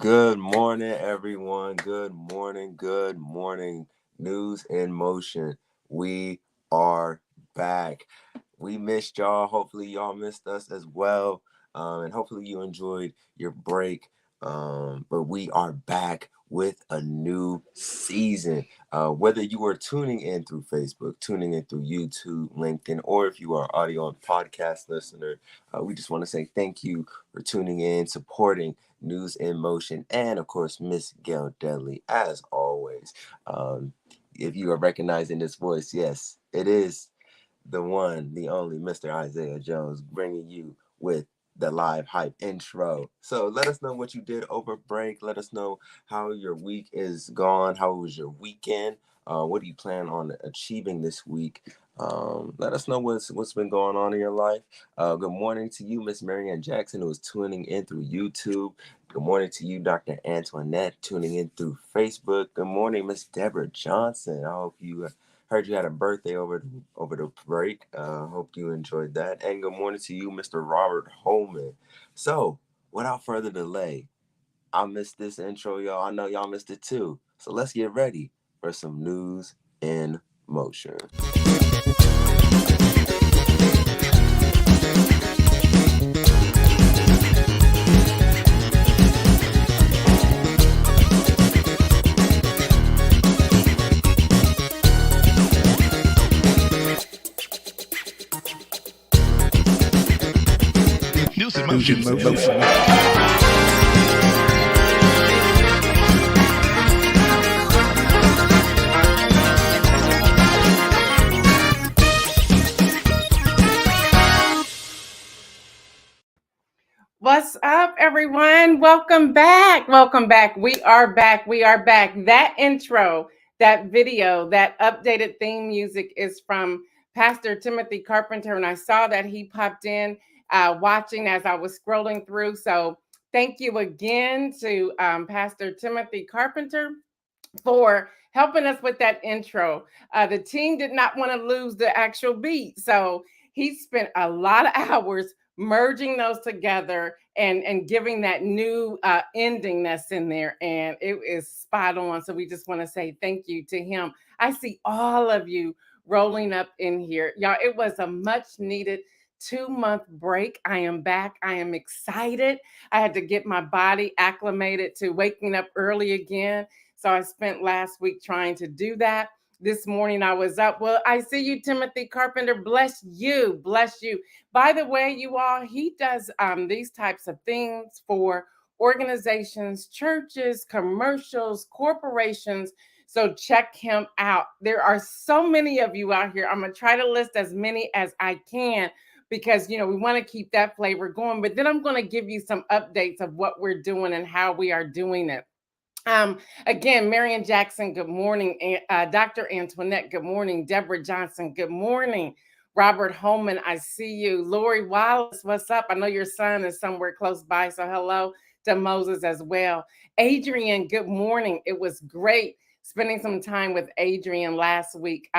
Good morning, everyone. Good morning. Good morning. News in motion. We are back. We missed y'all. Hopefully, y'all missed us as well. And hopefully, you enjoyed your break. But we are back with a new season. Whether you are tuning in through Facebook, tuning in through YouTube, LinkedIn, or if you are audio and podcast listener, we just want to say thank you for tuning in, supporting News in Motion, and of course, Miss Gail Dudley, as always. If you are recognizing this voice, yes, it is the one, the only Mr. Isaiah Jones, bringing you with the live hype intro. So let us know what you did over break. Let us know how your week is gone. How was your weekend? What do you plan on achieving this week? Let us know what's been going on in your life. Good morning to you, Miss Marianne Jackson, who is tuning in through YouTube. Good morning to you, Dr. Antoinette, tuning in through Facebook. Good morning, Miss Deborah Johnson. I hope you heard you had a birthday over the break. Hope you enjoyed that. And good morning to you, Mr. Robert Holman. So, without further delay, I missed this intro, y'all. I know y'all missed it too. So let's get ready for some news in motion. News in motion. What's up, everyone? Welcome back. Welcome back. We are back. We are back. That intro, that video, that updated theme music is from Pastor Timothy Carpenter. And I saw that he popped in watching as I was scrolling through. So thank you again to Pastor Timothy Carpenter for helping us with that intro. The team did not want to lose the actual beat. So he spent a lot of hours merging those together and giving that new ending that's in there. And it is spot on. So we just want to say thank you to him. I see all of you rolling up in here. Y'all, it was a much needed 2-month break. I am back. I am excited. I had to get my body acclimated to waking up early again. So I spent last week trying to do that. This morning I was up. Well, I see you, Timothy Carpenter. Bless you. Bless you. By the way, you all, he does these types of things for organizations, churches, commercials, corporations. So check him out. There are so many of you out here. I'm going to try to list as many as I can because, we want to keep that flavor going. But then I'm going to give you some updates of what we're doing and how we are doing it. Again, Marianne Jackson, good morning. Dr. Antoinette, good morning. Deborah Johnson, good morning. Robert Holman, I see you. Lori Wallace, what's up? I know your son is somewhere close by, so hello to Moses as well. Adrian, good morning. It was great spending some time with Adrian last week.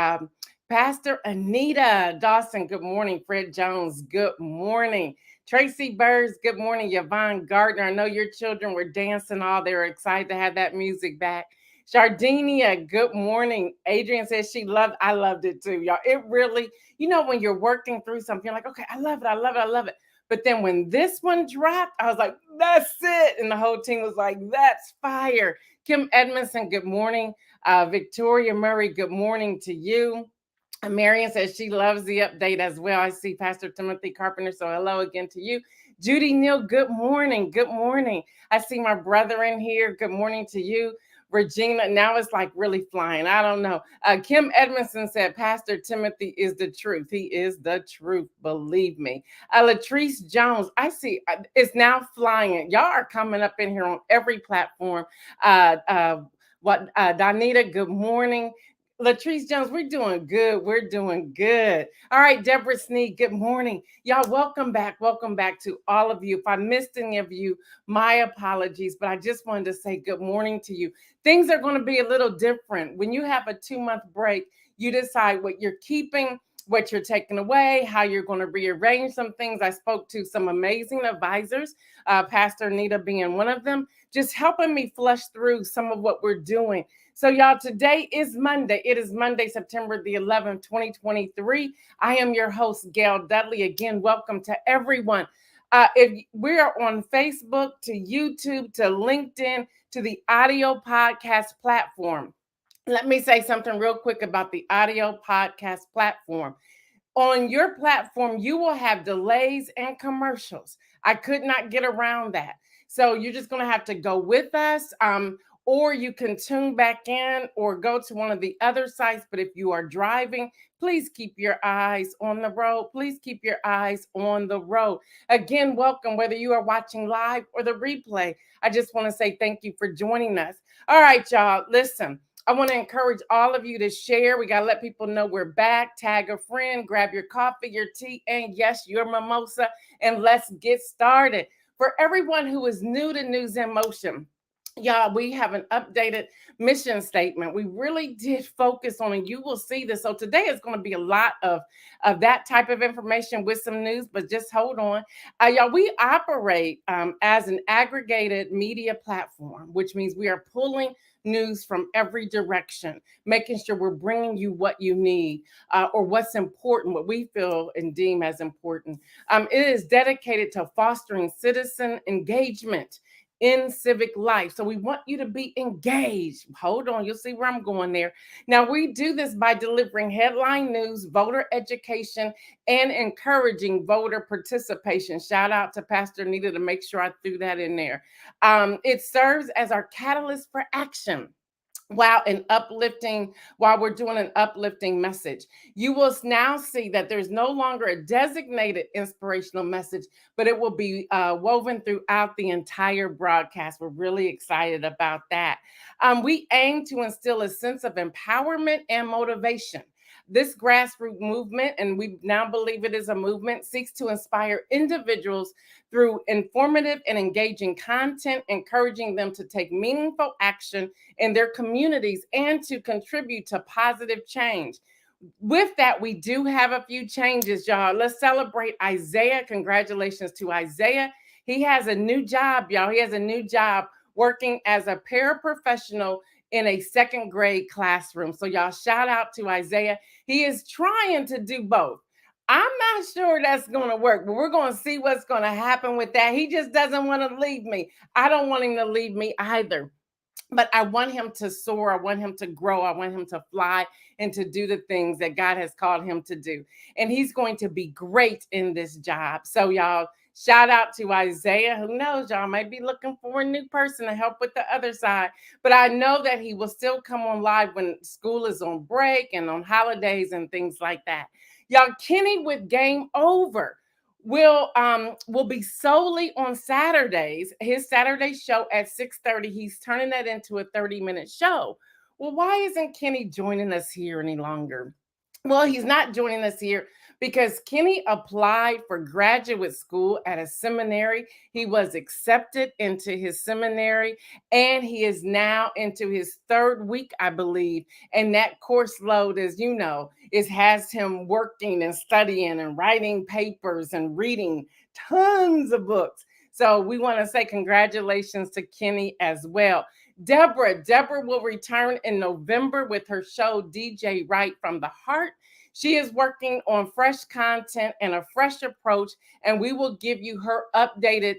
Pastor Anita Dawson, good morning. Fred Jones, good morning. Tracy Burrs, good morning. Yvonne Gardner, I know your children were dancing all. They were excited to have that music back. Shardinia, good morning. Adrian says I loved it too, y'all. It really, when you're working through something, you're like, okay, I love it. But then when this one dropped, I was like, that's it. And the whole team was like, that's fire. Kim Edmondson, good morning. Victoria Murray, good morning to you. Marion says she loves the update as well. I see Pastor Timothy Carpenter, so hello again to you. Judy Neal, good morning. Good morning. I see my brother in here. Good morning to you. Regina, now it's like really flying. I don't know. Kim Edmondson said, Pastor Timothy is the truth. He is the truth. Believe me. Latrice Jones, I see it's now flying. Y'all are coming up in here on every platform. Donita, good morning. Latrice Jones, we're doing good. We're doing good. All right, Deborah Sneed, good morning. Y'all, welcome back. Welcome back to all of you. If I missed any of you, my apologies, but I just wanted to say good morning to you. Things are going to be a little different. When you have a 2-month break, you decide what you're keeping what you're taking away, how you're going to rearrange some things. I spoke to some amazing advisors, Pastor Anita being one of them, just helping me flush through some of what we're doing. So, y'all, today is Monday. It is Monday, September the 11th, 2023. I am your host, Gail Dudley. Again, welcome to everyone. If we are on Facebook, to YouTube, to LinkedIn, to the audio podcast platform. Let me say something real quick about the audio podcast platform. On your platform, you will have delays and commercials. I could not get around that. So you're just going to have to go with us. Or you can tune back in or go to one of the other sites. But if you are driving, please keep your eyes on the road. Please keep your eyes on the road. Again, welcome, whether you are watching live or the replay. I just want to say thank you for joining us. All right, y'all, listen. I want to encourage all of you to share. We got to let people know we're back. Tag a friend, grab your coffee, your tea, and yes, your mimosa, and let's get started. For everyone who is new to News in Motion, y'all, we have an updated mission statement. We really did focus on, and you will see this. So today is going to be a lot of that type of information with some news, but just hold on. Y'all, we operate as an aggregated media platform, which means we are pulling news from every direction, making sure we're bringing you what you need or what's important, what we feel and deem as important. It is dedicated to fostering citizen engagement in civic life. So we want you to be engaged. Hold on, you'll see where I'm going there. Now, we do this by delivering headline news, voter education, and encouraging voter participation. Shout out to Pastor Anita to make sure I threw that in there. It serves as our catalyst for action. While we're doing an uplifting message, you will now see that there's no longer a designated inspirational message, but it will be woven throughout the entire broadcast. We're really excited about that. We aim to instill a sense of empowerment and motivation. This grassroots movement, and we now believe it is a movement, seeks to inspire individuals through informative and engaging content, encouraging them to take meaningful action in their communities and to contribute to positive change. With that, we do have a few changes, y'all. Let's celebrate Isaiah. Congratulations to Isaiah. He has a new job, y'all. He has a new job working as a paraprofessional in a second grade classroom. So, y'all, shout out to Isaiah. He is trying to do both. I'm not sure that's going to work, but we're going to see what's going to happen with that. He just doesn't want to leave me. I don't want him to leave me either. But I want him to soar. I want him to grow. I want him to fly and to do the things that God has called him to do. And he's going to be great in this job. So, y'all, shout out to Isaiah. Who knows? Y'all might be looking for a new person to help with the other side. But I know that he will still come on live when school is on break and on holidays and things like that. Y'all, Kenny with Game Over will be solely on Saturdays. His Saturday show at 6:30. He's turning that into a 30-minute show. Well, why isn't Kenny joining us here any longer? Well, he's not joining us here because Kenny applied for graduate school at a seminary. He was accepted into his seminary, and he is now into his third week, I believe. And that course load, as you know, has him working and studying and writing papers and reading tons of books. So we want to say congratulations to Kenny as well. Deborah will return in November with her show DJ Right from the Heart. She is working on fresh content and a fresh approach, and we will give you her updated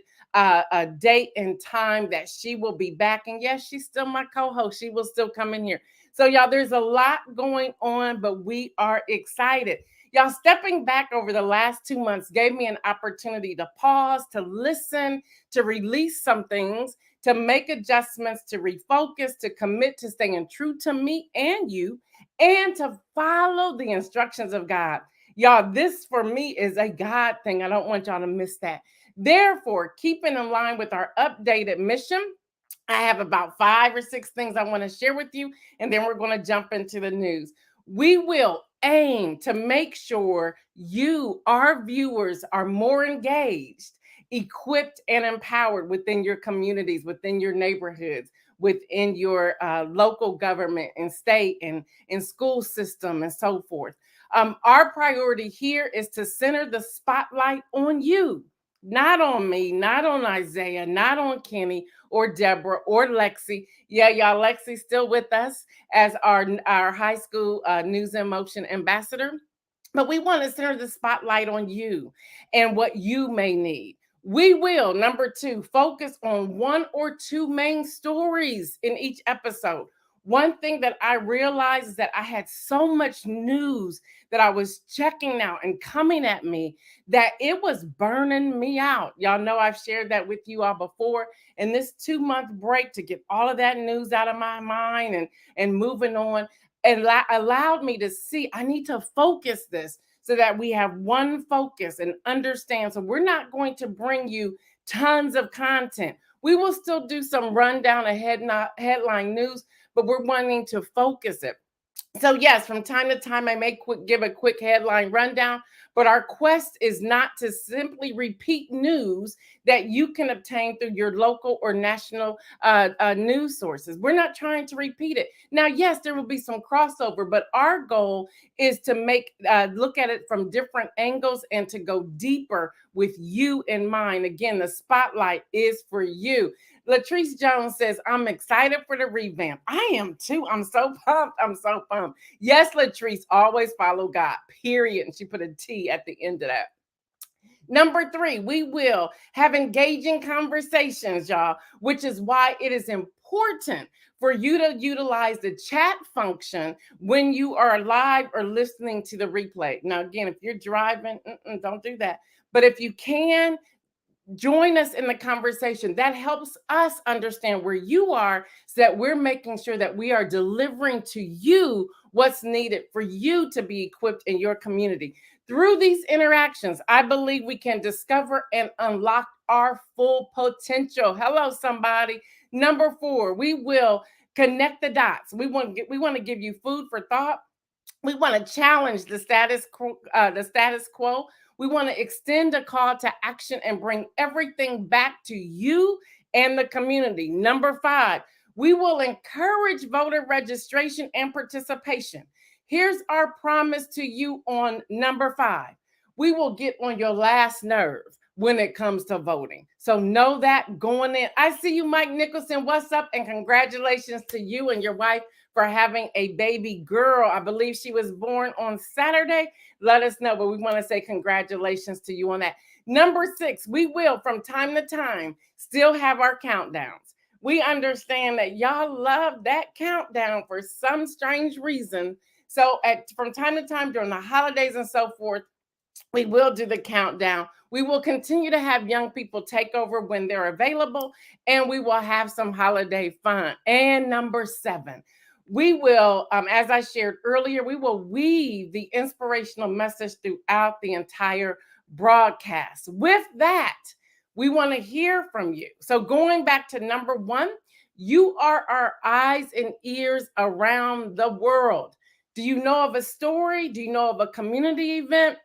date and time that she will be back. And yes, she's still my co-host. She will still come in here. So, y'all, there's a lot going on, but we are excited. Y'all, stepping back over the last 2 months gave me an opportunity to pause, to listen, to release some things, to make adjustments, to refocus, to commit to staying true to me and you, and to follow the instructions of God. Y'all, this for me is a God thing. I don't want y'all to miss that. Therefore, keeping in line with our updated mission, I have about 5 or 6 things I want to share with you, and then we're going to jump into the news. We will aim to make sure you, our viewers, are more engaged, equipped, and empowered within your communities, within your neighborhoods, within your local government and state and school system and so forth. Our priority here is to center the spotlight on you, not on me, not on Isaiah, not on Kenny or Deborah or Lexi. Yeah, y'all, Lexi's still with us as our high school news and motion ambassador. But we want to center the spotlight on you and what you may need. We will, number two, focus on one or two main stories in each episode. One thing that I realized is that I had so much news that I was checking out and coming at me that it was burning me out. Y'all know I've shared that with you all before. And this 2 month break to get all of that news out of my mind and moving on, and allowed me to see I need to focus this so that we have one focus and understand. So we're not going to bring you tons of content. We will still do some rundown of headline news, but we're wanting to focus it. So yes, from time to time, I may give a quick headline rundown, but our quest is not to simply repeat news that you can obtain through your local or national news sources. We're not trying to repeat it. Now, yes, there will be some crossover, but our goal is to look at it from different angles and to go deeper with you in mind. Again, the spotlight is for you. Latrice Jones says, I'm excited for the revamp. I am too. I'm so pumped. I'm so pumped. Yes, Latrice, always follow God, period. And she put a T at the end of that. Number three, we will have engaging conversations, y'all, which is why it is important for you to utilize the chat function when you are live or listening to the replay. Now, again, if you're driving, don't do that. But if you can, join us in the conversation. That helps us understand where you are so that we're making sure that we are delivering to you what's needed for you to be equipped in your community. Through these interactions, I believe we can discover and unlock our full potential. Hello, somebody. Number four, we will connect the dots. We want to give you food for thought. We want to challenge the status quo. We want to extend a call to action and bring everything back to you and the community. Number five, we will encourage voter registration and participation. Here's our promise to you on number five. We will get on your last nerve when it comes to voting. So know that going in. I see you, Mike Nicholson. What's up? And congratulations to you and your wife for having a baby girl. I believe she was born on Saturday. Let us know, but we want to say congratulations to you on that. Number six, we will from time to time still have our countdowns. We understand that y'all love that countdown for some strange reason. So from time to time during the holidays and so forth, we will do the countdown. We will continue to have young people take over when they're available, and we will have some holiday fun. And number seven, we will, as I shared earlier, we will weave the inspirational message throughout the entire broadcast. With that, we want to hear from you. So going back to number one, you are our eyes and ears around the world. Do you know of a story? Do you know of a community event?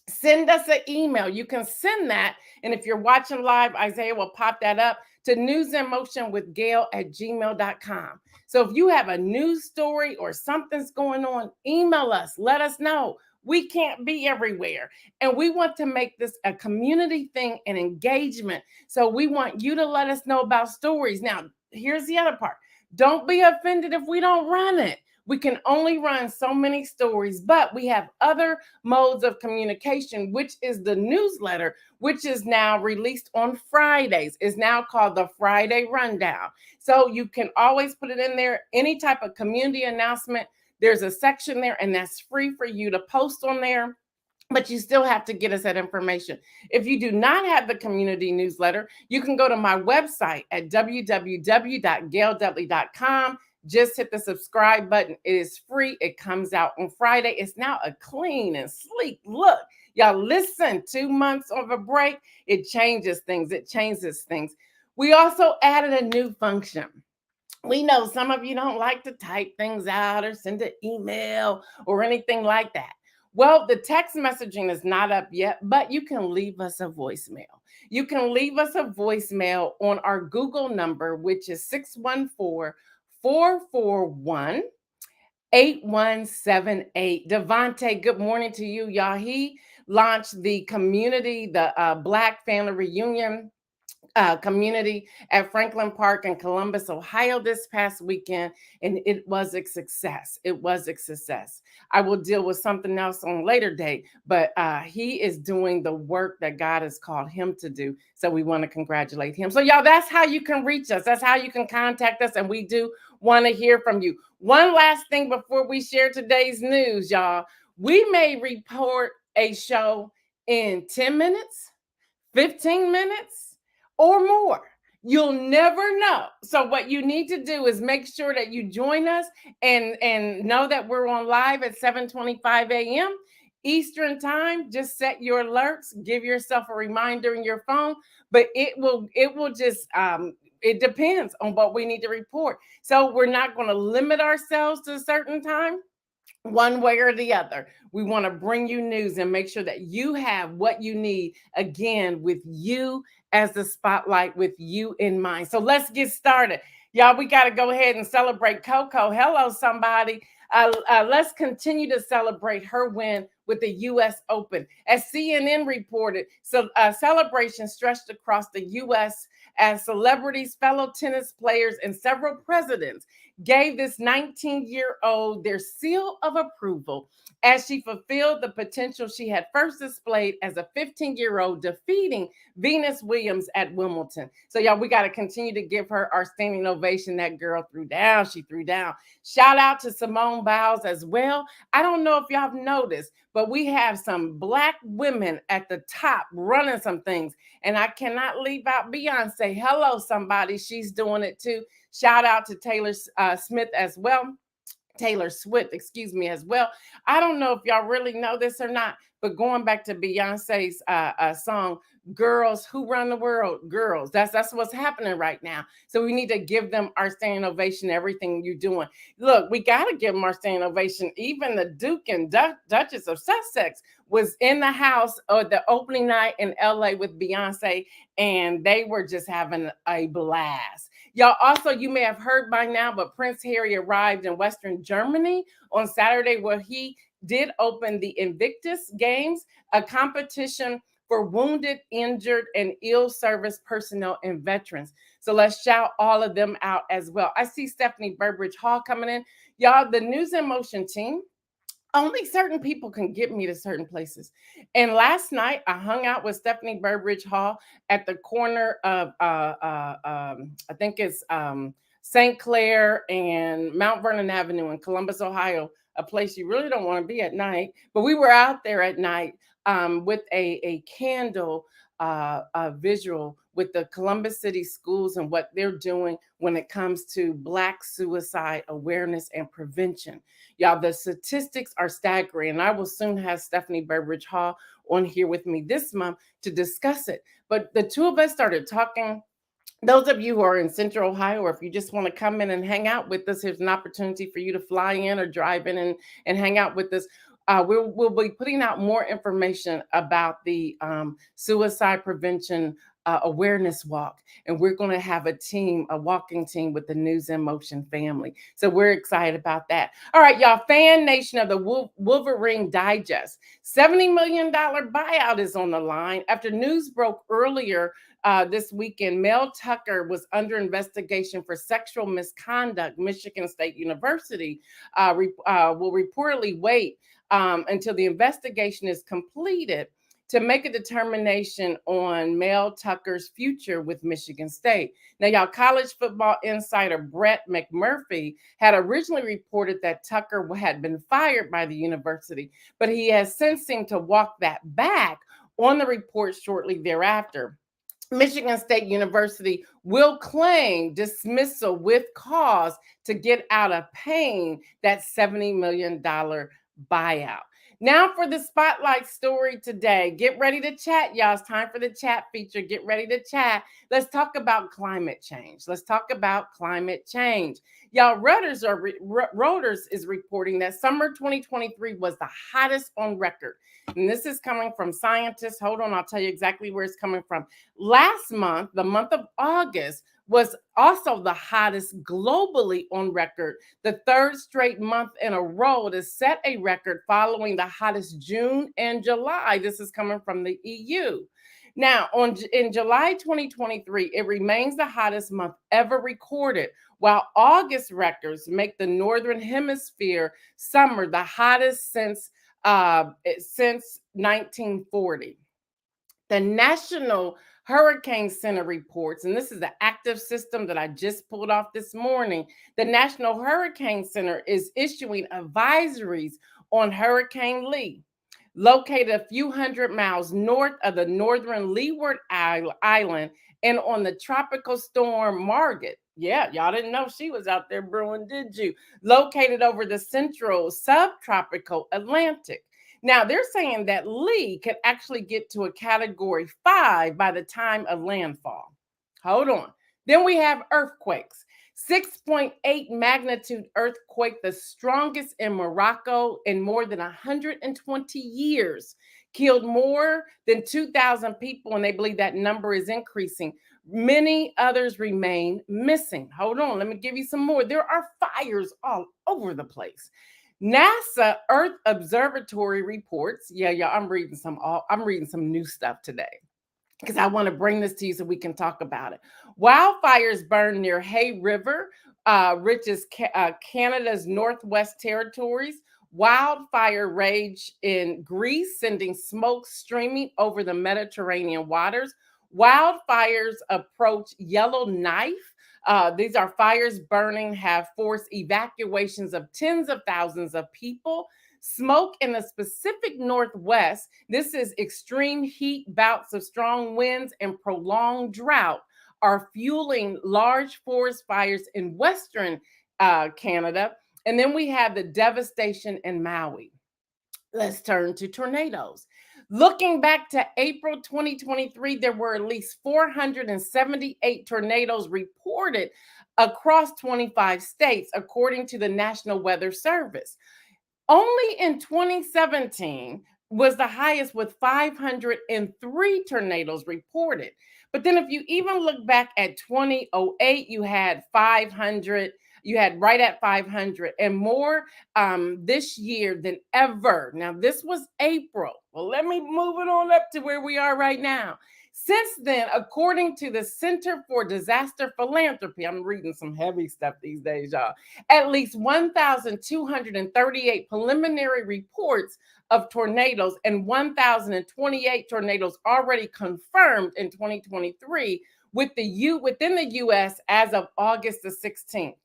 Send us an email. You can send that. And if you're watching live, Isaiah will pop that up to newsinmotionwithgail@gmail.com. So if you have a news story or something's going on, email us. Let us know. We can't be everywhere. And we want to make this a community thing and engagement. So we want you to let us know about stories. Now, here's the other part. Don't be offended if we don't run it. We can only run so many stories, but we have other modes of communication, which is the newsletter, which is now released on Fridays. It's now called the Friday Rundown. So you can always put it in there. Any type of community announcement, there's a section there, and that's free for you to post on there. But you still have to get us that information. If you do not have the community newsletter, you can go to my website at www.gaildudley.com. Just hit the subscribe button. It is free. It comes out on Friday. It's now a clean and sleek look. Y'all listen, 2 months of a break, it changes things. It changes things. We also added a new function. We know some of you don't like to type things out or send an email or anything like that. Well, the text messaging is not up yet, but you can leave us a voicemail. You can leave us a voicemail on our Google number, which is 614-441 8178. Devontae, good morning to you, y'all. He launched the community, the Black Family Reunion community at Franklin Park in Columbus, Ohio this past weekend, and it was a success. It was a success. I will deal with something else on a later date, but he is doing the work that God has called him to do. So we want to congratulate him. So, y'all, that's how you can reach us. That's how you can contact us, and we do want to hear from you. One last thing before we share today's news, y'all. We may report a show in 10 minutes, 15 minutes, or more. You'll never know. So what you need to do is make sure that you join us and know that we're on live at 7:25 a.m. Eastern time. Just set your alerts, give yourself a reminder in your phone, but it will just it depends on what we need to report. So we're not going to limit ourselves to a certain time one way or the other. We want to bring you news and make sure that you have what you need, again, with you as the spotlight, with you in mind. So let's get started. Y'all, we got to go ahead and celebrate Coco. Hello, somebody. Let's continue to celebrate her win with the U.S. Open. As CNN reported, so celebration stretched across the U.S. as celebrities, fellow tennis players, and several presidents gave this 19-year-old their seal of approval as she fulfilled the potential she had first displayed as a 15-year-old, defeating Venus Williams at Wimbledon. So, y'all, we got to continue to give her our standing ovation. That girl threw down. She threw down. Shout out to Simone Biles as well. I don't know if y'all have noticed, but we have some Black women at the top running some things. And I cannot leave out Beyonce. Hello, somebody. She's doing it too. Shout out to Taylor Smith as well. Taylor Swift, excuse me, as well. I don't know if y'all really know this or not, but going back to Beyonce's song, "Girls Who Run the World," girls. That's what's happening right now. So we need to give them our standing ovation. Everything you're doing. Look, we got to give them our standing ovation. Even the Duke and Duchess of Sussex was in the house or the opening night in LA with Beyonce, and they were just having a blast. Y'all, also, you may have heard by now, but Prince Harry arrived in Western Germany on Saturday, where he did open the Invictus Games, a competition for wounded, injured, and ill service personnel and veterans. So let's shout all of them out as well. I see Stephanie Burbridge Hall coming in. Y'all, the News in Motion team, only certain people can get me to certain places. And last night, I hung out with Stephanie Burbridge Hall at the corner of, I think it's St. Clair and Mount Vernon Avenue in Columbus, Ohio, a place you really don't want to be at night. But we were out there at night with a candle visual with the Columbus City Schools and what they're doing when it comes to Black suicide awareness and prevention. Y'all, the statistics are staggering. And I will soon have Stephanie Burbridge Hall on here with me this month to discuss it. But the two of us started talking. Those of you who are in Central Ohio, or if you just want to come in and hang out with us, here's an opportunity for you to fly in or drive in and hang out with us. We'll be putting out more information about the suicide prevention awareness walk. And we're going to have a walking team with the News in Motion family. So we're excited about that. All right, y'all, Fan Nation of the Wolverine Digest. $70 million buyout is on the line after news broke earlier this weekend. Mel Tucker was under investigation for sexual misconduct. Michigan State University will reportedly wait until the investigation is completed to make a determination on Mel Tucker's future with Michigan State. Now, y'all, college football insider Brett McMurphy had originally reported that Tucker had been fired by the university, but he has since seemed to walk that back on the report shortly thereafter. Michigan State University will claim dismissal with cause to get out of paying that $70 million buyout. Now for the spotlight story today. Get ready to chat, y'all. It's time for the chat feature. Get ready to chat. Let's talk about climate change. Let's talk about climate change. Y'all, Reuters is reporting that summer 2023 was the hottest on record. And this is coming from scientists. Hold on, I'll tell you exactly where it's coming from. Last month, the month of August, was also the hottest globally on record, the third straight month in a row to set a record following the hottest June and July. This is coming from the EU. Now, in July 2023, it remains the hottest month ever recorded, while August records make the Northern Hemisphere summer the hottest since 1940. The National Hurricane Center reports, and this is the active system that I just pulled off this morning. The National Hurricane Center is issuing advisories on Hurricane Lee, located a few hundred miles north of the northern Leeward Island and on the tropical storm Margaret. Yeah, y'all didn't know she was out there brewing, did you? Located over the central subtropical Atlantic. Now, they're saying that Lee could actually get to a category 5 by the time of landfall. Hold on. Then we have earthquakes. 6.8 magnitude earthquake, the strongest in Morocco in more than 120 years, killed more than 2,000 people, and they believe that number is increasing. Many others remain missing. Hold on, let me give you some more. There are fires all over the place. NASA Earth Observatory reports, I'm reading some new stuff today because I want to bring this to you so we can talk about it. Wildfires burn near Hay River, which is Canada's Northwest Territories. Wildfire rage in Greece, sending smoke streaming over the Mediterranean waters. Wildfires approach Yellowknife. These are fires burning, have forced evacuations of tens of thousands of people. Smoke in the Pacific Northwest. This is extreme heat, bouts of strong winds, and prolonged drought are fueling large forest fires in Western Canada. And then we have the devastation in Maui. Let's turn to tornadoes. Looking back to April 2023, there were at least 478 tornadoes reported across 25 states, according to the National Weather Service. Only in 2017 was the highest with 503 tornadoes reported. But then if you even look back at 2008, you had 500, you had right at 500 and more this year than ever. Now, this was April. Well, let me move it on up to where we are right now. Since then, according to the Center for Disaster Philanthropy, I'm reading some heavy stuff these days, y'all. At least 1,238 preliminary reports of tornadoes and 1,028 tornadoes already confirmed in 2023 within the U.S. as of August the 16th.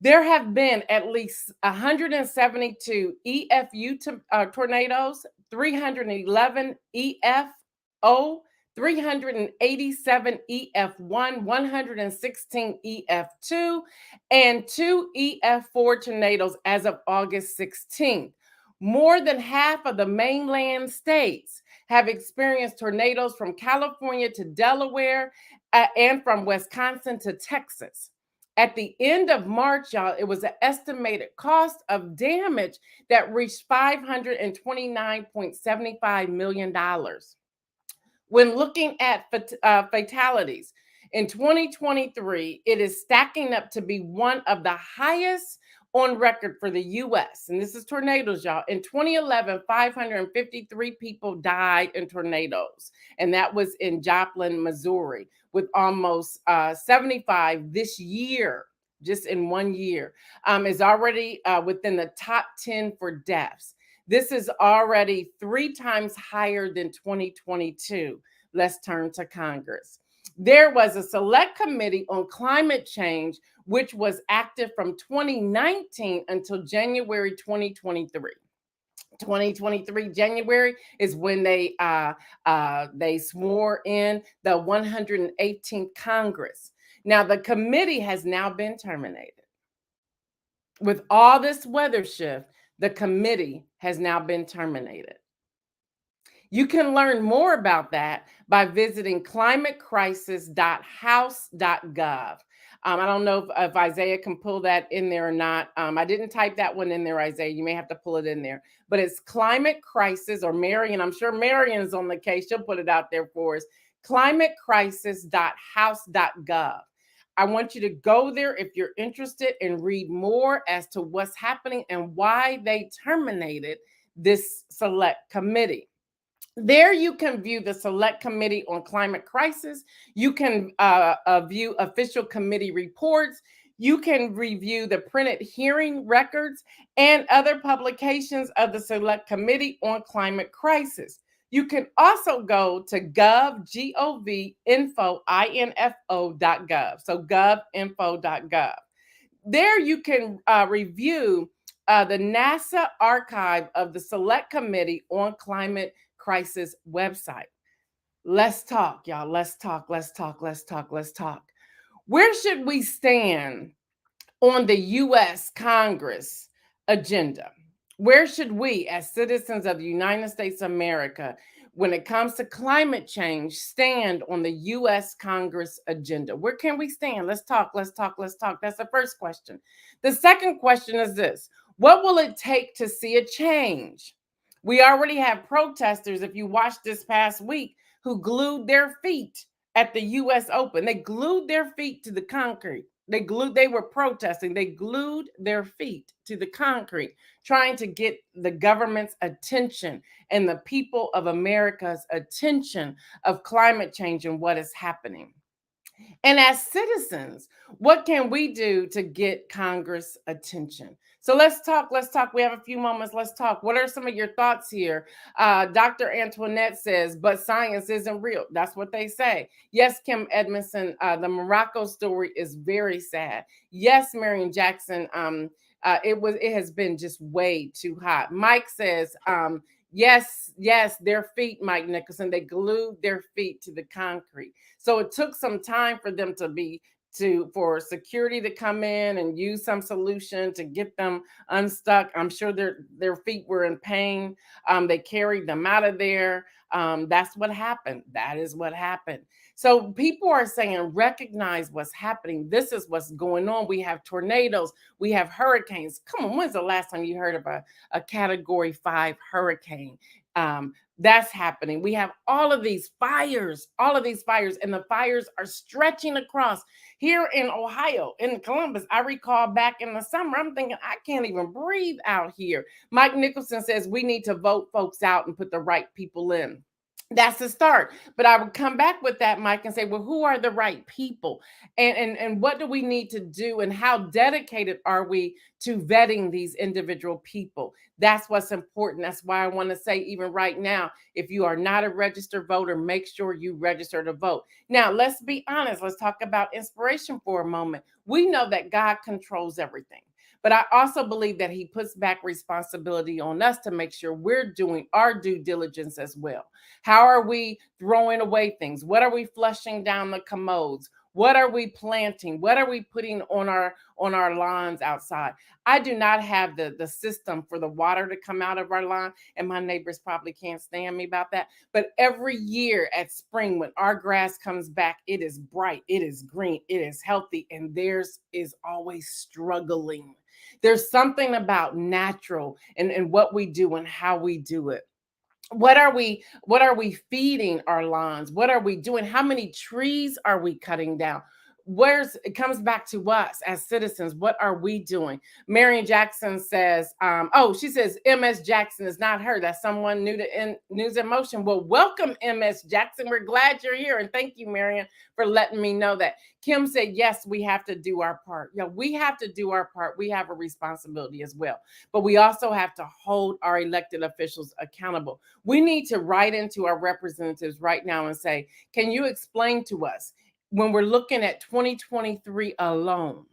There have been at least 172 EFU tornadoes, 311 EFO, 387 EF1, 116 EF2, and 2 EF4 tornadoes as of August 16th. More than half of the mainland states have experienced tornadoes from California to Delaware and from Wisconsin to Texas. At the end of March, y'all, it was an estimated cost of damage that reached $529.75 million. When looking at fatalities in 2023, it is stacking up to be one of the highest on record for the U.S. And this is tornadoes, y'all. In 2011, 553 people died in tornadoes, and that was in Joplin, Missouri, with almost 75 this year, just in 1 year, is already within the top 10 for deaths. This is already 3 times higher than 2022. Let's turn to Congress. There was a select committee on climate change, which was active from 2019 until January 2023. 2023 January is when they swore in the 118th Congress. Now, the committee has now been terminated. With all this weather shift, the committee has now been terminated. You can learn more about that by visiting climatecrisis.house.gov. I don't know if Isaiah can pull that in there or not. I didn't type that one in there, Isaiah. You may have to pull it in there. But it's Climate Crisis, or Marion. I'm sure Marion is on the case. She'll put it out there for us. climatecrisis.house.gov. I want you to go there if you're interested and read more as to what's happening and why they terminated this select committee. There you can view the Select Committee on Climate Crisis. You can view official committee reports. You can review the printed hearing records and other publications of the Select Committee on Climate Crisis. You can also go to gov, info, info.gov. So govinfo.gov. There you can review the NASA archive of the Select Committee on Climate Crisis website. Let's talk, y'all. Let's talk, let's talk, let's talk, let's talk. Where should we stand on the US Congress agenda? Where should we, as citizens of the United States of America, when it comes to climate change, stand on the US Congress agenda? Where can we stand? Let's talk, let's talk, let's talk. That's the first question. The second question is this: what will it take to see a change? We already have protesters, if you watched this past week, who glued their feet at the US Open. They glued their feet to the concrete. They were protesting. They glued their feet to the concrete, trying to get the government's attention and the people of America's attention of climate change and what is happening. And as citizens, what can we do to get Congress attention? So let's talk. Let's talk. We have a few moments. Let's talk. What are some of your thoughts here? Dr. Antoinette says, but science isn't real. That's what they say. Yes, Kim Edmondson, the Morocco story is very sad. Yes, Marion Jackson, it has been just way too hot. Mike says, yes, their feet, Mike Nicholson, they glued their feet to the concrete. So it took some time for them for security to come in and use some solution to get them unstuck. I'm sure their feet were in pain. They carried them out of there. That's what happened. That is what happened. So people are saying, recognize what's happening. This is what's going on. We have tornadoes. We have hurricanes. Come on, when's the last time you heard of a Category 5 hurricane? That's happening. We have all of these fires, and the fires are stretching across. Here in Ohio, in Columbus, I recall back in the summer, I'm thinking, I can't even breathe out here. Mike Nicholson says we need to vote folks out and put the right people in. That's the start. But I would come back with that, Mike, and say, well, who are the right people? And what do we need to do? And how dedicated are we to vetting these individual people? That's what's important. That's why I want to say, even right now, if you are not a registered voter, make sure you register to vote. Now, let's be honest. Let's talk about inspiration for a moment. We know that God controls everything. But I also believe that he puts back responsibility on us to make sure we're doing our due diligence as well. How are we throwing away things? What are we flushing down the commodes? What are we planting? What are we putting on our lawns outside? I do not have the system for the water to come out of our lawn, and my neighbors probably can't stand me about that. But every year at spring, when our grass comes back, it is bright, it is green, it is healthy, and theirs is always struggling. There's something about natural and what we do and how we do it. What are we feeding our lawns? What are we doing? How many trees are we cutting down? It comes back to us as citizens. What are we doing? Marion Jackson says, she says MS Jackson is not her. That's someone new to News in Motion. Well, welcome, MS Jackson. We're glad you're here. And thank you, Marion, for letting me know that. Kim said, yes, we have to do our part. Yeah, we have to do our part. We have a responsibility as well. But we also have to hold our elected officials accountable. We need to write into our representatives right now and say, can you explain to us, when we're looking at 2023 alone,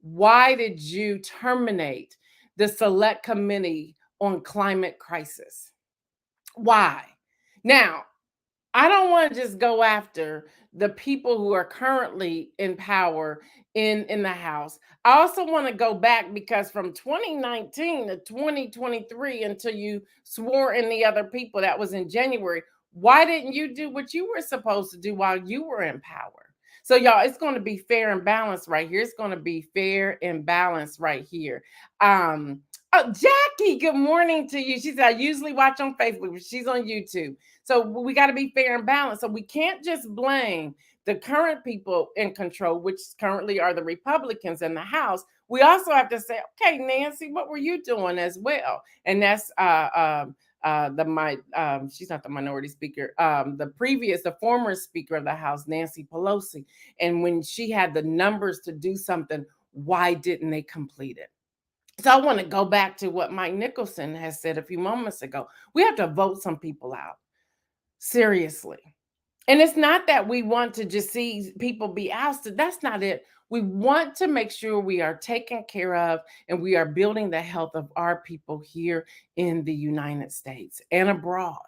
why did you terminate the Select Committee on Climate Crisis? Why? Now, I don't want to just go after the people who are currently in power in the House. I also want to go back, because from 2019 to 2023, until you swore in the other people, that was in January, why didn't you do what you were supposed to do while you were in power? So, y'all, it's going to be fair and balanced right here. It's going to be fair and balanced right here. Jackie, good morning to you. She said, I usually watch on Facebook, but she's on YouTube. So we got to be fair and balanced. So we can't just blame the current people in control, which currently are the Republicans in the House, we also have to say, okay, Nancy, what were you doing as well? And that's she's not the minority speaker, the former speaker of the House, Nancy Pelosi. And when she had the numbers to do something, why didn't they complete it? So I want to go back to what Mike Nicholson has said a few moments ago. We have to vote some people out. Seriously. And it's not that we want to just see people be ousted. That's not it. We want to make sure we are taken care of and we are building the health of our people here in the United States and abroad.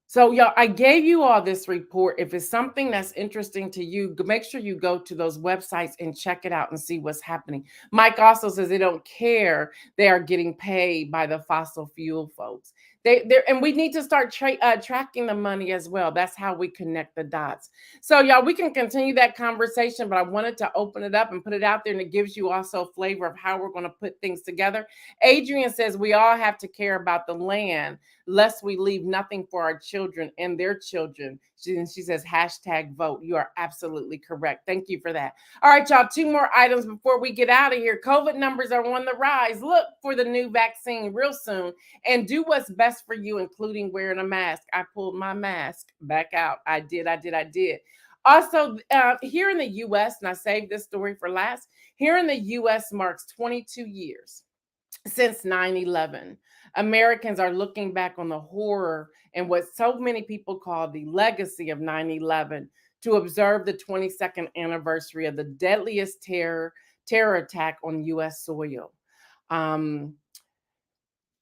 So, y'all, I gave you all this report. If it's something that's interesting to you, make sure you go to those websites and check it out and see what's happening. Mike also says they don't care. They are getting paid by the fossil fuel folks. And we need to start tracking the money as well. That's how we connect the dots. So, y'all, we can continue that conversation, but I wanted to open it up and put it out there, and it gives you also a flavor of how we're going to put things together. Adrian says we all have to care about the land, lest we leave nothing for our children and their children. She says, #vote. You are absolutely correct. Thank you for that. All right, y'all, 2 more items before we get out of here. COVID numbers are on the rise. Look for the new vaccine real soon and do what's best for you, including wearing a mask. I pulled my mask back out. I did. Also, here in the U.S., and I saved this story for last, here in the U.S. marks 22 years since 9/11. Americans are looking back on the horror and what so many people call the legacy of 9/11 to observe the 22nd anniversary of the deadliest terror attack on U.S. soil.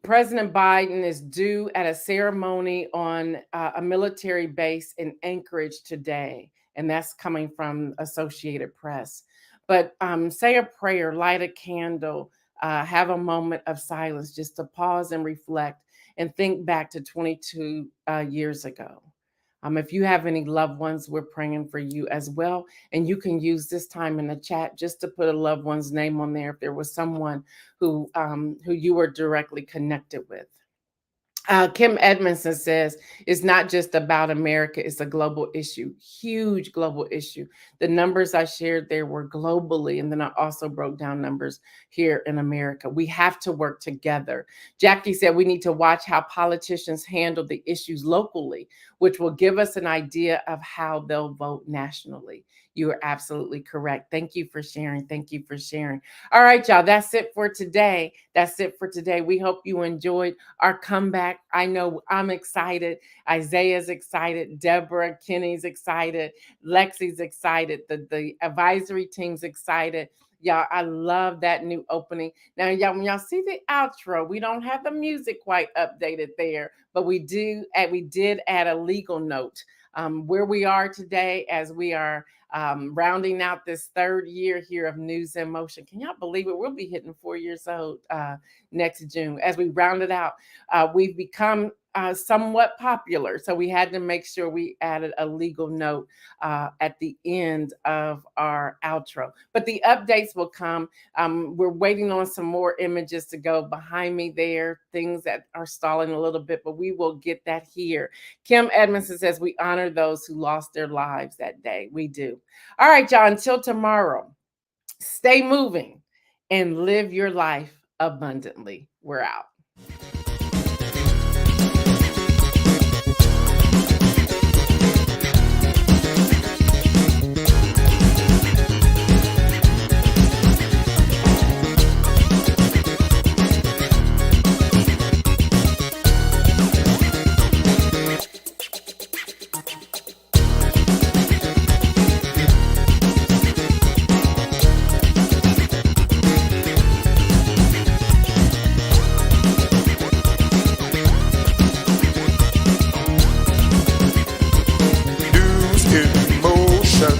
President Biden is due at a ceremony on a military base in Anchorage today, and that's coming from Associated Press. But say a prayer, light a candle, have a moment of silence just to pause and reflect and think back to 22 years ago. If you have any loved ones, we're praying for you as well. And you can use this time in the chat just to put a loved one's name on there if there was someone who you were directly connected with. Kim Edmondson says, it's not just about America, it's a global issue, huge global issue. The numbers I shared there were globally, and then I also broke down numbers here in America. We have to work together. Jackie said we need to watch how politicians handle the issues locally, which will give us an idea of how they'll vote nationally. You are absolutely correct. Thank you for sharing. Thank you for sharing. All right, y'all, that's it for today. We hope you enjoyed our comeback. I know I'm excited. Isaiah's excited. Deborah, Kenny's excited. Lexi's excited. The advisory team's excited. Y'all, I love that new opening. Now, y'all, when y'all see the outro, we don't have the music quite updated there, but we did add a legal note where we are today as we are rounding out this 3rd year here of News in Motion. Can y'all believe it? We'll be hitting 4 years old next June. As we round it out, we've become somewhat popular. So we had to make sure we added a legal note at the end of our outro. But the updates will come. We're waiting on some more images to go behind me there, things that are stalling a little bit, but we will get that here. Kim Edmondson says we honor those who lost their lives that day. We do. All right, y'all, until tomorrow, stay moving and live your life abundantly. We're out. Motion.